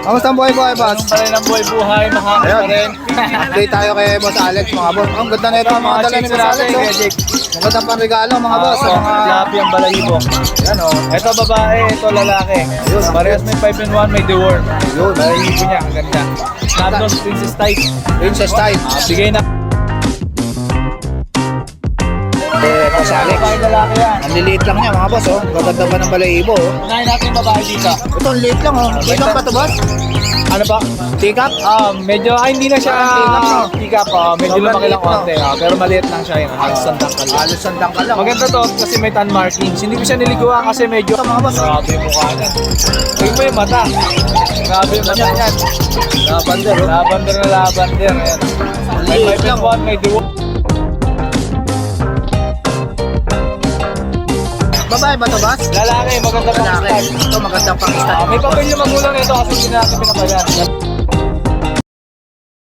Kamusta ang buhay-buhay, boss? Anong pa rin ang buhay-buhay, mahangin pa rin. Update tayo kay Boss Alex, mga boss. Ang ganda na ito, Ito, mga dala ni chicks Boss Alex. natin, Oh. Kuya Jake. Magandang panregalo, mga boss. Sa mga... Lapi ang balahibo. Yan, oh. Ito babae, ito lalaki. Yun. Parehas may 5 in 1, may deworm. Yun. Balahibo niya, ang ganda. Snapdos Princess Type. Princess type. Bigay na. Boss Alex. Babae lalaki yan. Ang liliit lang niya, mga boss. Oh. Gaganda pa ng balahibo. Oh. Unahin natin yung babae dito. Ito, ang liit lang. Oh. Tikap pa to, boss? Ano ba? Tikap? Medyo, hindi na siya pick up. Medyo Sobrang lumaki lang liit, no? konti. Pero maliit lang siya yung halos sandang ka lang. Halos sandang ka lang. Maganda to kasi may tan markings. Hindi ko siya niliguan kasi medyo Mga boss. grabe yung mukha niya. Tingnan mo yung mata. Grabe yung mata niyan. Lavender, oh. Lavender na lavender. Ayan. May Liit 5 in lang. 1, may deworm. Babae ba to, boss? Lalaki, maganda pang Lalaki. style. Ito, magandang pang-stat. May papel yung magulang nito kasi hindi na natin pinapayan.